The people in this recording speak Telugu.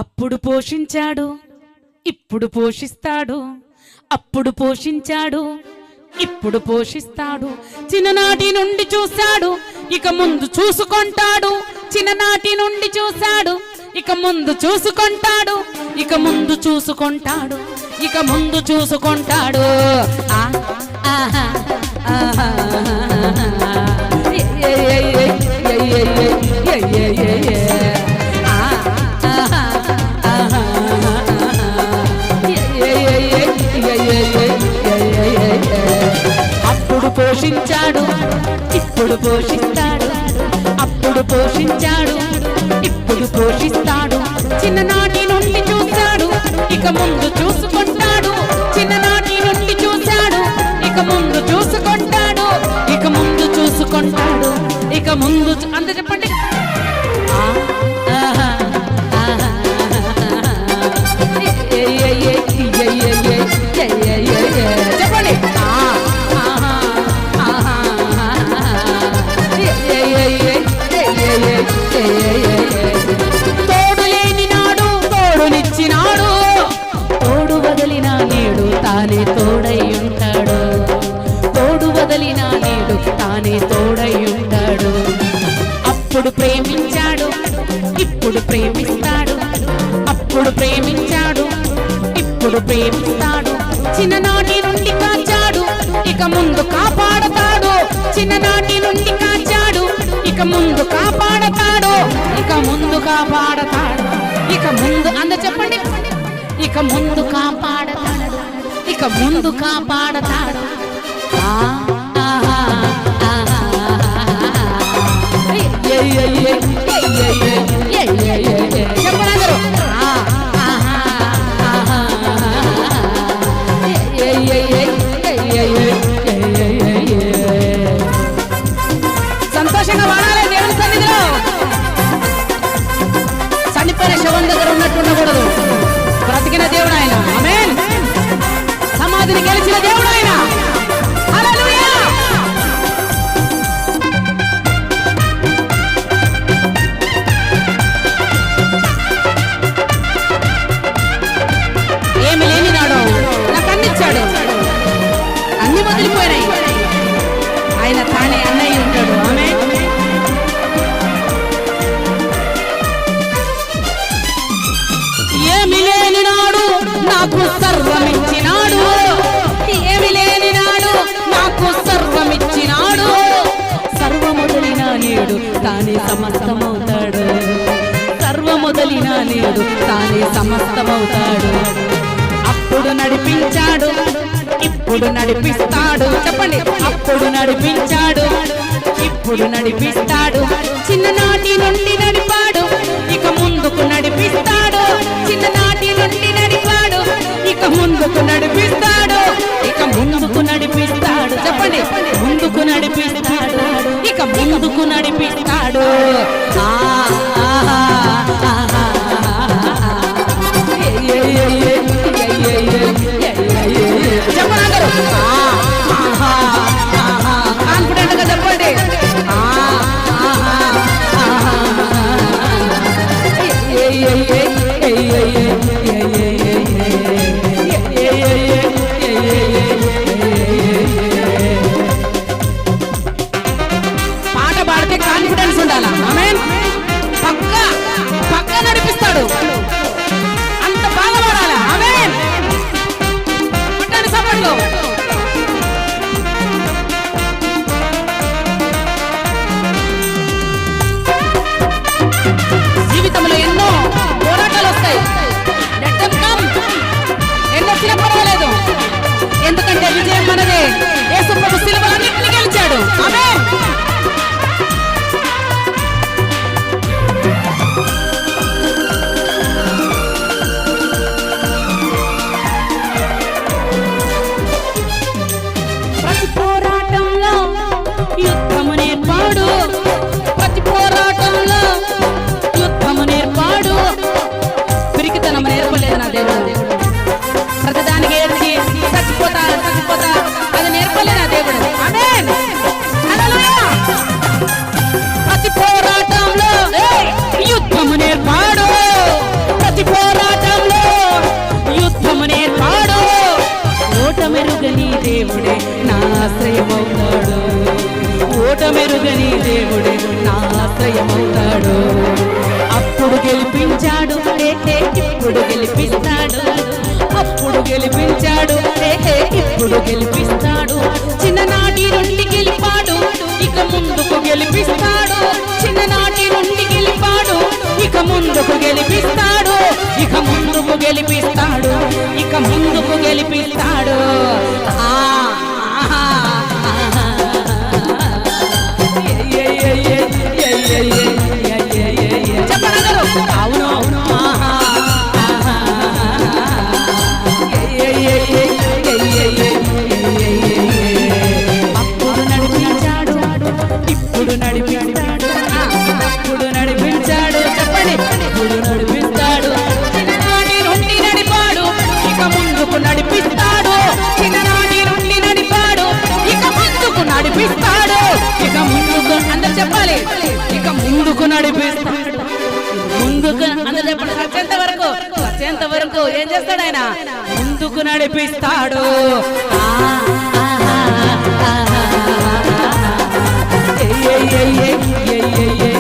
అప్పుడు పోషించాడు ఇప్పుడు పోషిస్తాడు, అప్పుడు పోషించాడు ఇప్పుడు పోషిస్తాడు. చిన్ననాటి నుండి చూశాడు ఇక ముందు చూసుకుంటాడు, చిన్ననాటి నుండి చూశాడు ఇక ముందు చూసుకుంటాడు, ఇక ముందు చూసుకుంటాడు, ఇక ముందు చూసుకుంటాడు. అప్పుడు పోషించాడు ఇప్పుడు పోషిస్తాడు, అప్పుడు పోషించాడు ఇప్పుడు పోషిస్తాడు. చిన్ననాటి నుండి చూశాడు ఇక ముందు చూసుకుంటాడు, చిన్ననాటి నుండి చూశాడు ఇక ముందు చూసుకుంటాడు, ఇక ముందు చూసుకుంటాడు, ఇక ముందు అంత చెప్పండి. చెప్పండి. తోడు లేని నాడు తోడునిచ్చినాడు, తోడు వదిలిన నేడు తానే తోడై ఉంటాడు, తోడు వదిలిన నేడు తానే తోడై ఉంటాడు. అప్పుడు ప్రేమించాడు ఇప్పుడు ప్రేమిస్తాడు, అప్పుడు ప్రేమించాడు ఇప్పుడు ప్రేమిస్తాడు. చిన్ననాటి నుండి కాచాడు ఇక ముందు కాపాడతాడు, చిన్ననాటి నుండి కాచాడు ఇక ముందు కాపాడతాడు, ఇక ముందు కాపాడతాడు, ఇక ముందు అంద చెప్పండి. ఇక ముందు కాపాడతాడు, ఇక ముందు కాపాడతాడు. చెప్పండి. సంతోషంగా వాడాలి దేవుని సన్నిధిలో. చనిపోయిన శవం దగ్గర ఉన్నట్టు ఉండకూడదు. బ్రతికిన దేవుడు ఆయన. ఆమేన్. సమాధిని గెలిచిన దేవుడు ఆయన. హల్లెలూయా. ఏమి లేని నాడు నాకు అన్నిచ్చాడు, అన్ని వదిలిపోయినాయి, ఆయన తానే అన్నయ్య ఉంటాడు. ఆమె ఏమి లేని నాడు నాకు సర్వమిచ్చినాడు, ఏమి లేని నాడు నాకు సర్వమిచ్చినాడు, సర్వమొదలిన నేడు తానే సమస్తమవుతాడు, సర్వమొదలిన నేడు తానే సమస్తమవుతాడు. అప్పుడు నడిపించాడు ఇప్పుడు నడిపిస్తాడు. చెప్పండి. అప్పుడు నడిపించాడు ఇప్పుడు నడిపిస్తాడు. చిన్ననాటి నుండి నడిపాడు ఇక ముందుకు నడిపిస్తాడు, చిన్ననాటి నుండి నడిపాడు ఇక ముందుకు నడిపిస్తాడు, ఇక ముందుకు నడిపిస్తాడు. చెప్పండి. ముందుకు నడిపిస్తాడు ఇక ముందుకు నడిపిస్తాడు. చెప్పండి. కాన్ఫిడెంట్ గా చెప్పండి. పాట పాడితే కాన్ఫిడెన్స్ ఉండాలా. ఆమేన్. గెలిపించాడు ఇప్పుడు గెలిపిస్తాడు, అప్పుడు గెలిపించాడు ఇప్పుడు గెలిపిస్తాడు. చిన్ననాటి నుండి గెలిపాడు ఇక ముందుకు గెలిపిస్తాడు, చిన్ననాటి నుండి గెలిపాడు ఇక ముందుకు గెలిపిస్తాడు, ఇక ముందుకు గెలిపిస్తాడు, ఇక ముందుకు గెలిపిస్తాడు. చెప్పనగరు అవును అప్పుడు నడిపించాడు ఇప్పుడు నడిపిస్తాడు, అప్పుడు నడిపించాడు చెప్పండి ఇప్పుడు నడిపిస్తాడు. చిన్ననాటి నుండి నడిపాడు ఇక ముందుకు నడిపిస్తాడు, చిన్ననాటి నుండి నడిపాడు ఇక ముందుకు నడిపిస్తాడు, ఇక ముందుకు అందరు చెప్పాలి ఇక ముందుకు నడిపిస్తాడు. ముందుకు అందరు చెప్పండి వచ్చేంత వరకు ఏం చేస్తాడు ఆయన ముందుకు నడిపిస్తాడు. ఏ